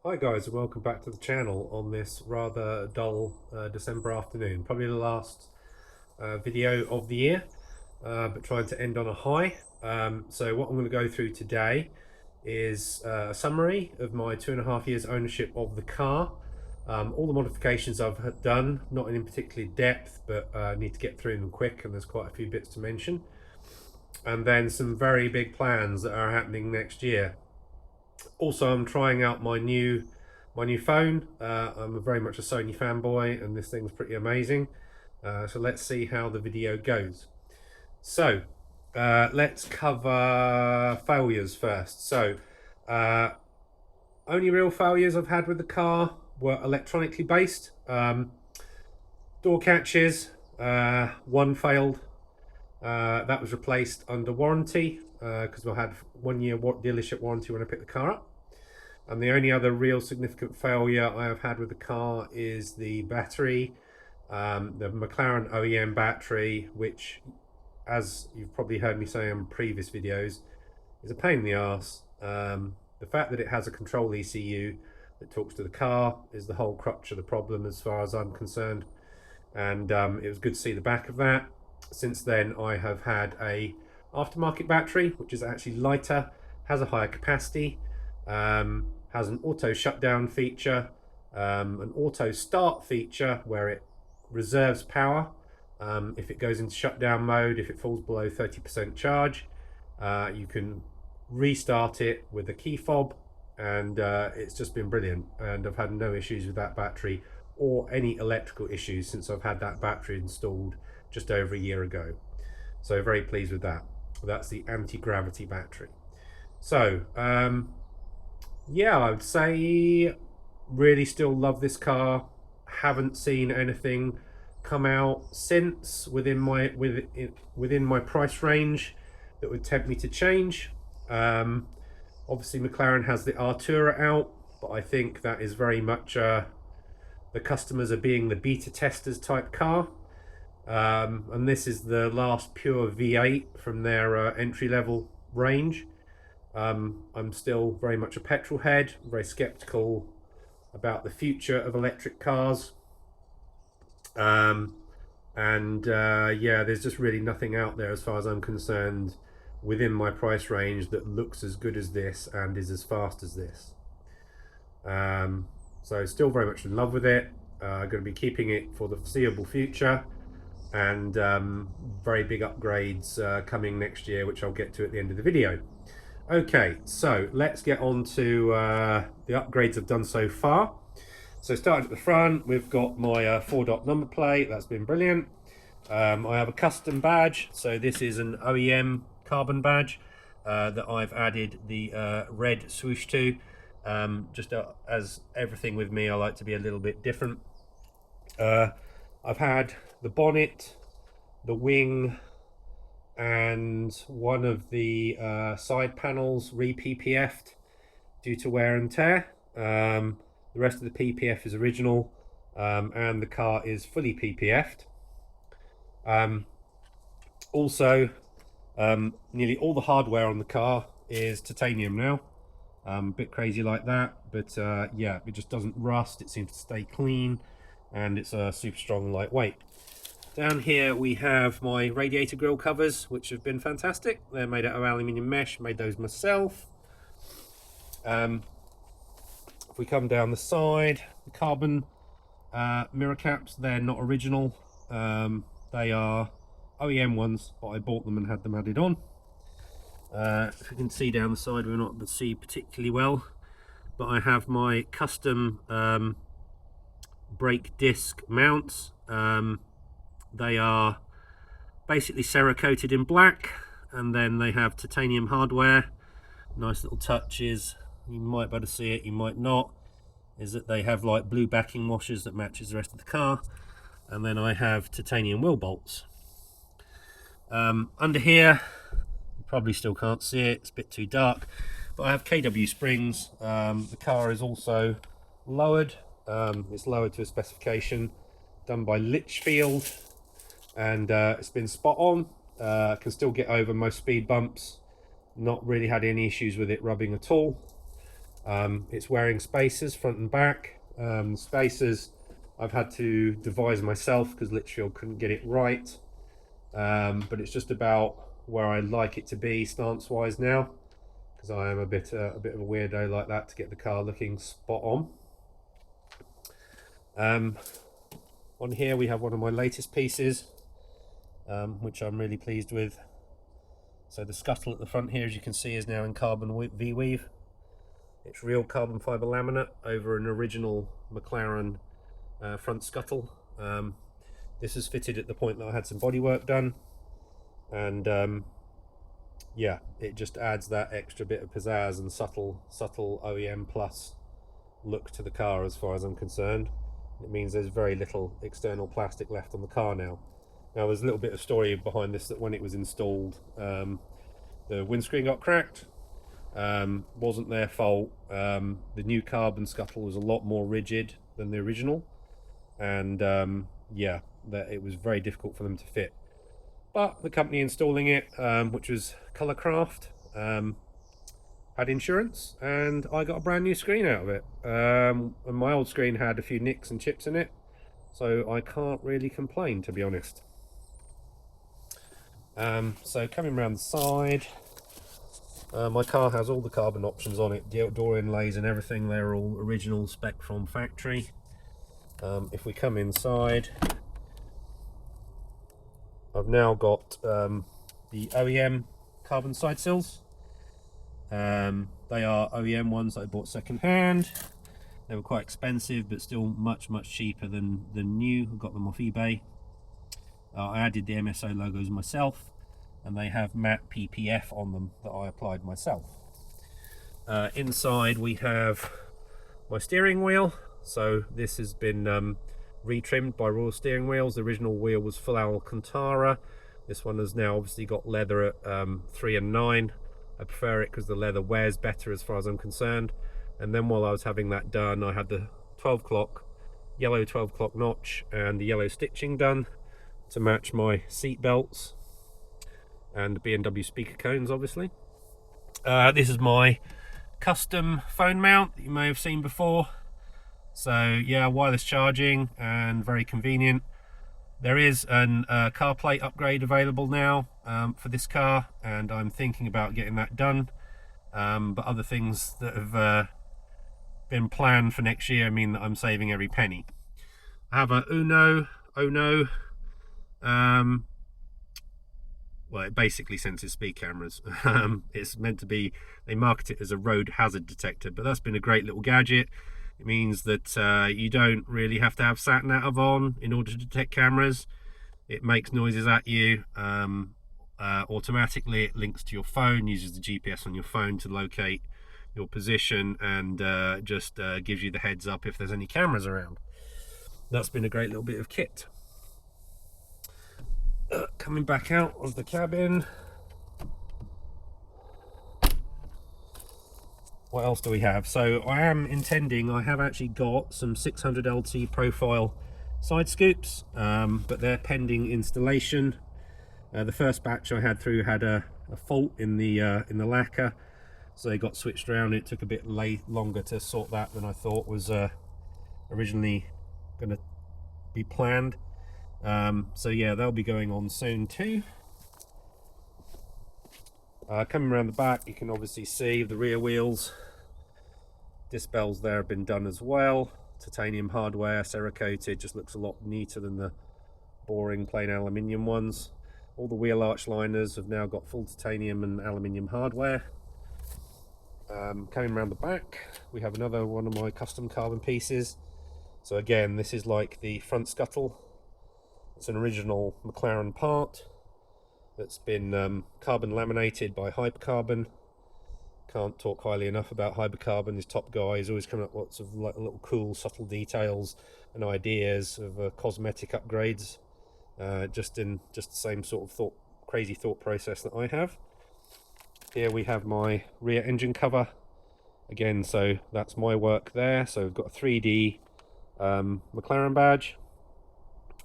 Hi guys, and welcome back to the channel on this rather dull December afternoon. Probably the last video of the year, but trying to end on a high. So what I'm going to go through today is a summary of my 2.5 years ownership of the car. All the modifications I've done, not in particular depth, but need to get through them quick, and there's quite a few bits to mention. And then some very big plans that are happening next year. Also, I'm trying out my new phone. I'm very much a Sony fanboy, and this thing's pretty amazing. So let's see how the video goes. So let's cover failures first. So only real failures I've had with the car were electronically based. Door catches, one failed. That was replaced under warranty because I had 1 year dealership warranty when I picked the car up. And the only other real significant failure I have had with the car is the battery, the McLaren OEM battery, which, as you've probably heard me say in previous videos, is a pain in the arse. The fact that it has a control ECU that talks to the car is the whole crux of the problem as far as I'm concerned. And it was good to see the back of that. Since then, I have had a aftermarket battery, which is actually lighter, has a higher capacity, has an auto shutdown feature, an auto start feature where it reserves power if it goes into shutdown mode. If it falls below 30% charge, you can restart it with a key fob, and it's just been brilliant. And I've had no issues with that battery or any electrical issues since I've had that battery installed just over a year ago. So very pleased with that. That's the anti-gravity battery. So yeah, I would say really still love this car. Haven't seen anything come out since within my price range that would tempt me to change. Obviously McLaren has the Artura out, but I think that is very much the customers are being the beta testers type car. And this is the last pure V8 from their entry level range. I'm still very much a petrol head, very skeptical about the future of electric cars. Yeah, there's just really nothing out there as far as I'm concerned within my price range that looks as good as this and is as fast as this. So still very much in love with it. Going to be keeping it for the foreseeable future, and very big upgrades coming next year, which I'll get to at the end of the video. Okay, so let's get on to the upgrades I've done so far. So starting at the front, we've got my 4-dot number plate. That's been brilliant. I have a custom badge. So this is an OEM carbon badge that I've added the red swoosh to. Just as everything with me, I like to be a little bit different. I've had the bonnet, the wing, and one of the side panels re-PPF'd due to wear and tear. The rest of the PPF is original, and the car is fully PPF'd. Also, nearly all the hardware on the car is titanium now. A bit crazy like that, but yeah, it just doesn't rust. It seems to stay clean, and it's super strong and lightweight. Down here we have my radiator grille covers, which have been fantastic. They're made out of aluminium mesh, made those myself. If we come down the side, the carbon mirror caps, they're not original. They are OEM ones, but I bought them and had them added on. If you can see down the side, we're not able to see particularly well, but I have my custom brake disc mounts. They are basically Cerakoted in black, and then they have titanium hardware. Nice little touches. You might be able to see it, you might not. Is that they have like blue backing washers that matches the rest of the car, and then I have titanium wheel bolts. Under here, you probably still can't see it, it's a bit too dark, but I have KW springs. The car is also lowered. It's lowered to a specification done by Litchfield, and it's been spot on. Can still get over most speed bumps. Not really had any issues with it rubbing at all. It's wearing spacers front and back. Spacers I've had to devise myself because literally I couldn't get it right. But it's just about where I like it to be stance wise now, because I am a bit of a weirdo like that, to get the car looking spot on. On here we have one of my latest pieces, which I'm really pleased with. So the scuttle at the front here, as you can see, is now in carbon V-weave. It's real carbon fibre laminate over an original McLaren front scuttle. This is fitted at the point that I had some bodywork done, and yeah, it just adds that extra bit of pizzazz and subtle OEM plus look to the car as far as I'm concerned. It means there's very little external plastic left on the car now. Now there's a little bit of story behind this, that when it was installed, the windscreen got cracked. Wasn't their fault. The new carbon scuttle was a lot more rigid than the original, and yeah, that it was very difficult for them to fit. But the company installing it, which was Colorcraft, had insurance, and I got a brand new screen out of it. And my old screen had a few nicks and chips in it, so I can't really complain, to be honest. So coming around the side, my car has all the carbon options on it, door inlays and everything. They're all original spec from factory. If we come inside, I've now got the OEM carbon side sills. They are OEM ones that I bought second hand. They were quite expensive, but still much cheaper than new. I got them off eBay. I added the MSO logos myself, and they have matte PPF on them that I applied myself. Inside we have my steering wheel. So this has been retrimmed by Royal Steering Wheels. The original wheel was full Alcantara. This one has now obviously got leather at 3 and 9. I prefer it because the leather wears better as far as I'm concerned. And then while I was having that done, I had the 12 o'clock, yellow 12 o'clock notch and the yellow stitching done to match my seat belts and the B&W speaker cones, obviously. This is my custom phone mount that you may have seen before. So yeah, wireless charging and very convenient. There is an CarPlay upgrade available now for this car, and I'm thinking about getting that done. But other things that have been planned for next year mean that I'm saving every penny. I have a Ono. Well, it basically senses speed cameras. It's meant to be, they market it as a road hazard detector, but that's been a great little gadget. It means that you don't really have to have sat nav on in order to detect cameras. It makes noises at you automatically. It links to your phone, uses the GPS on your phone to locate your position, and just gives you the heads up if there's any cameras around. That's been a great little bit of kit. Coming back out of the cabin, what else do we have? So I have actually got some 600 LT profile side scoops, but they're pending installation. The first batch I had through had a fault in the lacquer, so they got switched around. It took a bit longer to sort that than I thought was originally going to be planned. So yeah, they'll be going on soon too. Coming around the back, you can obviously see the rear wheels. Disc bells there have been done as well. Titanium hardware, cerakoted, just looks a lot neater than the boring plain aluminium ones. All the wheel arch liners have now got full titanium and aluminium hardware. Coming around the back, we have another one of my custom carbon pieces. So again, this is like the front scuttle. It's an original McLaren part that's been carbon laminated by Hypercarbon. Can't talk highly enough about Hypercarbon. His top guy is always coming up with lots of little cool subtle details and ideas of cosmetic upgrades, just the same sort of crazy thought process that I have. Here we have my rear engine cover again, so that's my work there. So we've got a 3D McLaren badge,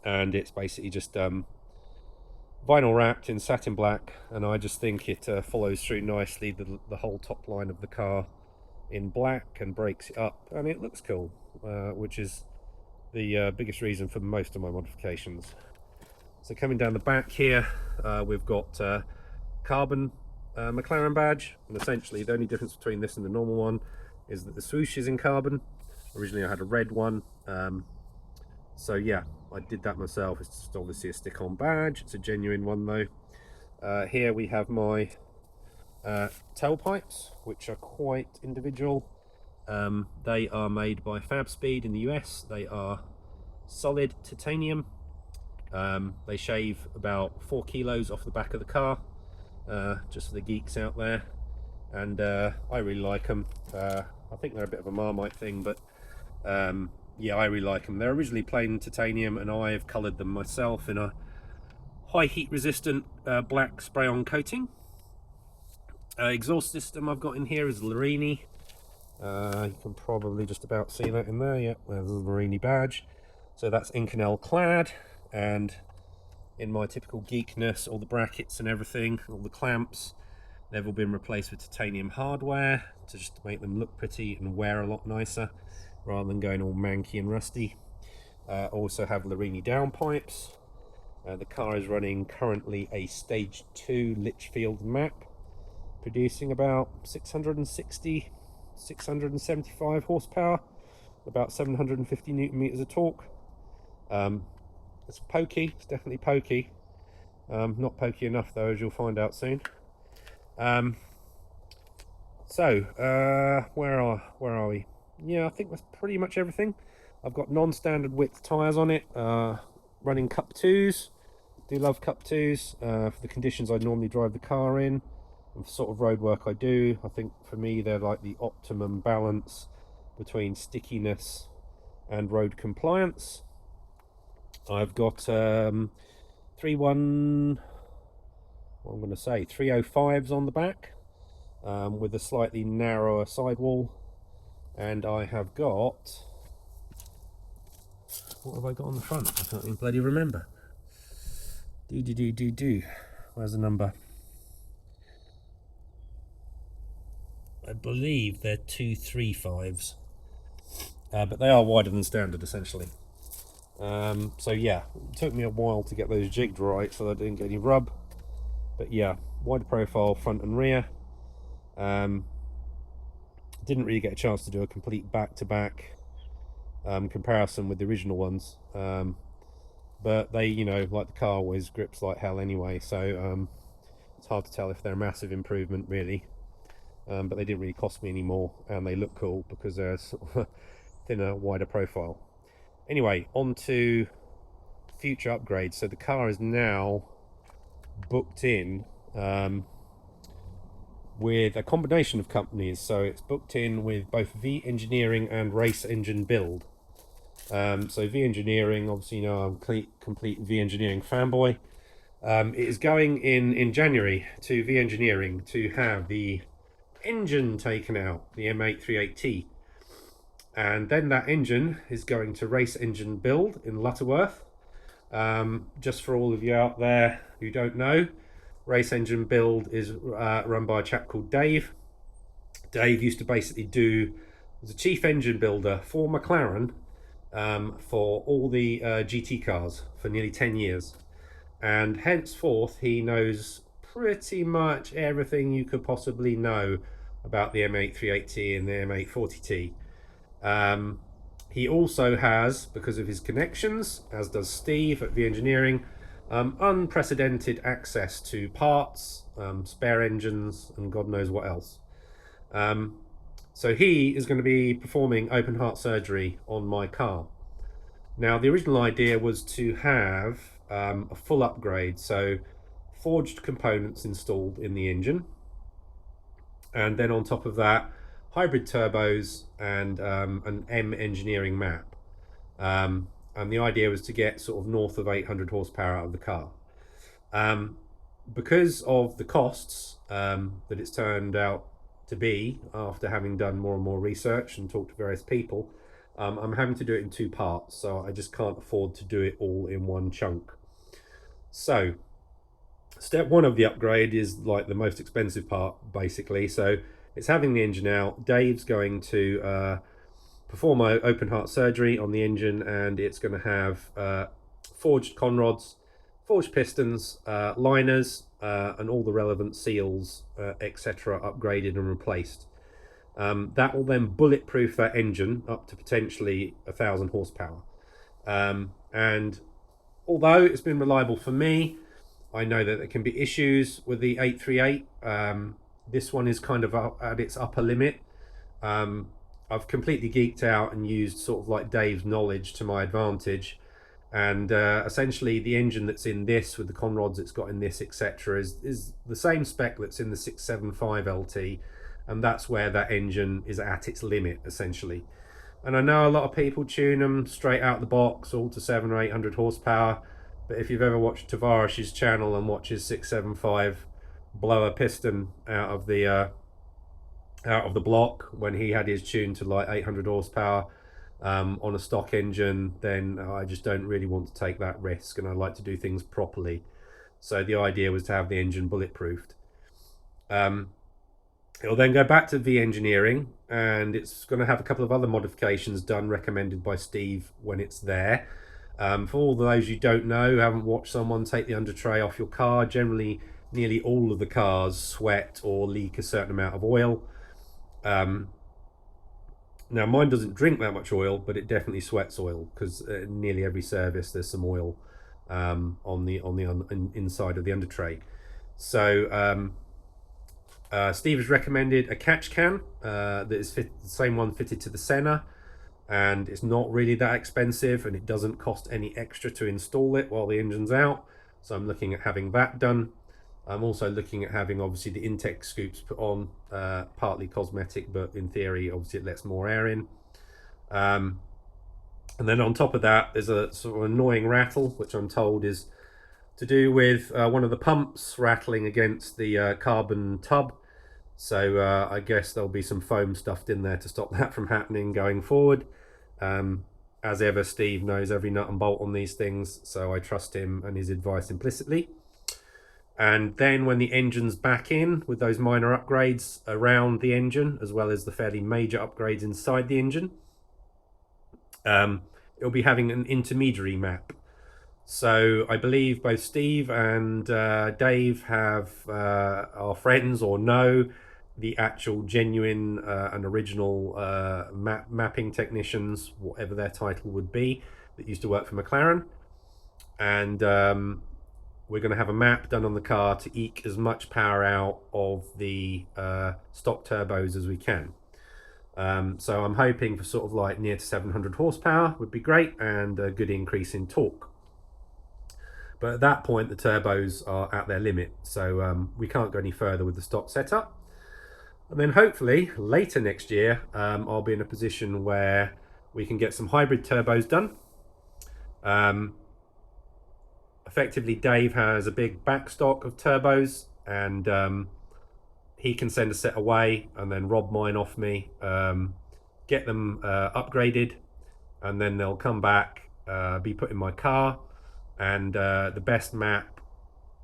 and it's basically just vinyl wrapped in satin black, and I just think it follows through nicely the whole top line of the car. in black and breaks it up, and it looks cool, which is the biggest reason for most of my modifications. So coming down the back here, we've got carbon McLaren badge, and essentially the only difference between this and the normal one is that the swoosh is in carbon. Originally I had a red one, so yeah, I did that myself. It's just obviously a stick-on badge. It's a genuine one though. Here we have my tailpipes, which are quite individual. They are made by FabSpeed in the US. They are solid titanium. They shave about 4 kilos off the back of the car, just for the geeks out there, and I really like them. I think they're a bit of a Marmite thing, but yeah, I really like them. They're originally plain titanium, and I've coloured them myself in a high heat resistant black spray-on coating. Exhaust system I've got in here is Larini. You can probably just about see that in there. Yeah, there's the Larini badge. So that's Inconel clad, and in my typical geekness, all the brackets and everything, all the clamps, they've all been replaced with titanium hardware to just make them look pretty and wear a lot nicer rather than going all manky and rusty. Also have Larini downpipes. The car is running currently a stage 2 Litchfield map, producing about 660, 675 horsepower, about 750 newton meters of torque. It's pokey, it's definitely pokey. Not pokey enough though, as you'll find out soon. Where are we? Yeah, I think that's pretty much everything. I've got non-standard width tyres on it, running Cup 2s. Do love Cup 2s for the conditions I normally drive the car in, and for sort of road work I do. I think for me they're like the optimum balance between stickiness and road compliance. I've got 305s on the back, with a slightly narrower sidewall, and I have got, what have I got on the front? I can't even bloody remember. Where's the number? I believe they're 235s, but they are wider than standard essentially. So yeah, it took me a while to get those jigged right so I didn't get any rub, but yeah, wide profile front and rear. Didn't really get a chance to do a complete back-to-back comparison with the original ones, but they, you know, like the car always grips like hell anyway, so it's hard to tell if they're a massive improvement really. But they didn't really cost me any more, and they look cool because they're sort of thinner, wider profile. Anyway, on to future upgrades. So the car is now booked in with a combination of companies. So it's booked in with both V Engineering and Race Engine Build. So V Engineering, obviously, you know, I'm complete V Engineering fanboy. It is going in January to V Engineering to have the engine taken out, the M838T. And then that engine is going to Race Engine Build in Lutterworth. Just for all of you out there who don't know, Race Engine Build is run by a chap called Dave. Dave used to basically was a chief engine builder for McLaren for all the GT cars for nearly 10 years. And henceforth, he knows pretty much everything you could possibly know about the M838T and the M840T. He also has, because of his connections, as does Steve at V Engineering, unprecedented access to parts, spare engines, and God knows what else. So he is going to be performing open heart surgery on my car. Now, the original idea was to have a full upgrade, so forged components installed in the engine, and then on top of that, hybrid turbos and an M engineering map. And the idea was to get sort of north of 800 horsepower out of the car. Because of the costs that it's turned out to be, after having done more and more research and talked to various people, I'm having to do it in 2 parts, so I just can't afford to do it all in one chunk. So step 1 of the upgrade is like the most expensive part, basically. So it's having the engine out. Dave's going to perform open heart surgery on the engine, and it's going to have forged conrods, forged pistons, liners, and all the relevant seals, etc., upgraded and replaced. That will then bulletproof that engine up to potentially 1,000 horsepower. And although it's been reliable for me, I know that there can be issues with the 838. This one is kind of at its upper limit. I've completely geeked out and used sort of like Dave's knowledge to my advantage. And essentially the engine that's in this, with the conrods it's got in this, etc., is the same spec that's in the 675 LT. And that's where that engine is at its limit, essentially. And I know a lot of people tune them straight out the box, all to 700 or 800 horsepower. But if you've ever watched Tavarish's channel and watches 675 blow a piston out of the block when he had his tune to like 800 horsepower on a stock engine, then I just don't really want to take that risk, and I like to do things properly. So the idea was to have the engine bulletproofed. It'll then go back to V-engineering, and it's going to have a couple of other modifications done, recommended by Steve when it's there. For all those you don't know, who haven't watched someone take the under tray off your car, generally nearly all of the cars sweat or leak a certain amount of oil. Now mine doesn't drink that much oil, but it definitely sweats oil, because nearly every service there's some oil on the inside of the under tray. So Steve has recommended a catch can that is the same one fitted to the Senna, and it's not really that expensive, and it doesn't cost any extra to install it while the engine's out. So I'm looking at having that done. I'm also looking at having obviously the intake scoops put on, partly cosmetic, but in theory obviously it lets more air in. And then on top of that there's a sort of annoying rattle, which I'm told is to do with one of the pumps rattling against the carbon tub. So I guess there'll be some foam stuffed in there to stop that from happening going forward. As ever, Steve knows every nut and bolt on these things, so I trust him and his advice implicitly. And then when the engine's back in, with those minor upgrades around the engine, as well as the fairly major upgrades inside the engine, it'll be having an intermediary map. So I believe both Steve and Dave are friends or know the actual genuine and original mapping technicians, whatever their title would be, that used to work for McLaren. And we're going to have a map done on the car to eke as much power out of the stock turbos as we can. So I'm hoping for sort of like near to 700 horsepower would be great, and a good increase in torque. But at that point the turbos are at their limit, so we can't go any further with the stock setup. And then hopefully later next year I'll be in a position where we can get some hybrid turbos done. Effectively Dave has a big backstock of turbos, and he can send a set away and then rob mine off me, get them upgraded, and then they'll come back, be put in my car. And the best map,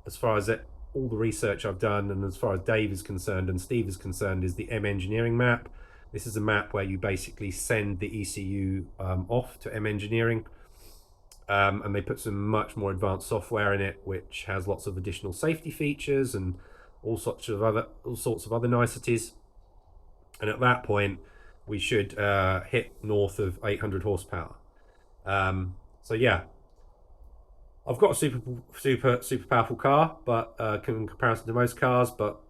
as far as all the research I've done, and as far as Dave is concerned and Steve is concerned, is the M Engineering map. This is a map where you basically send the ECU off to M Engineering, and they put some much more advanced software in it, which has lots of additional safety features and all sorts of other niceties. And at that point, we should hit north of 800 horsepower. So yeah. I've got a super powerful car, but in comparison to most cars, but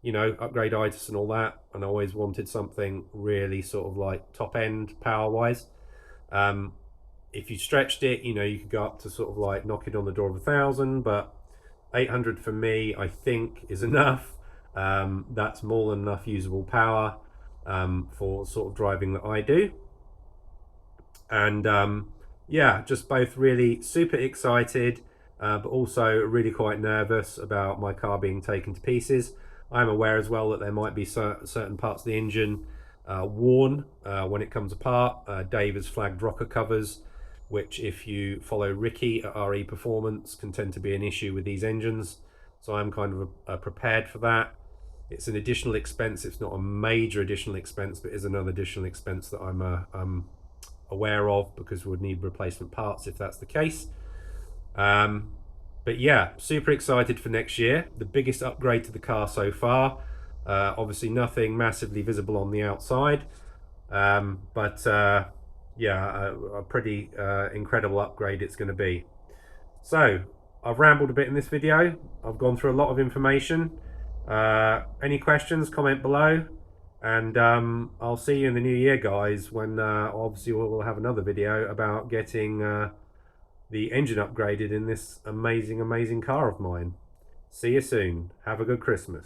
you know, upgrade itis and all that, and I always wanted something really sort of like top end power wise. If you stretched it, you know, you could go up to sort of like knocking on the door of 1,000, but 800 for me, I think, is enough. That's more than enough usable power for sort of driving that I do. And yeah, just both really super excited, but also really quite nervous about my car being taken to pieces. I'm aware as well that there might be certain parts of the engine worn when it comes apart. Dave has flagged rocker covers, which if you follow Ricky at RE Performance can tend to be an issue with these engines. So I'm kind of prepared for that. It's an additional expense. It's not a major additional expense, but is another additional expense that I'm aware of, because we would need replacement parts if that's the case. But yeah, super excited for next year. The biggest upgrade to the car so far. Obviously nothing massively visible on the outside, but yeah, a pretty incredible upgrade it's going to be. So I've rambled a bit in this video. I've gone through a lot of information. Any questions, comment below, and I'll see you in the new year, guys, when obviously we'll have another video about getting the engine upgraded in this amazing car of mine. See you soon. Have a good Christmas.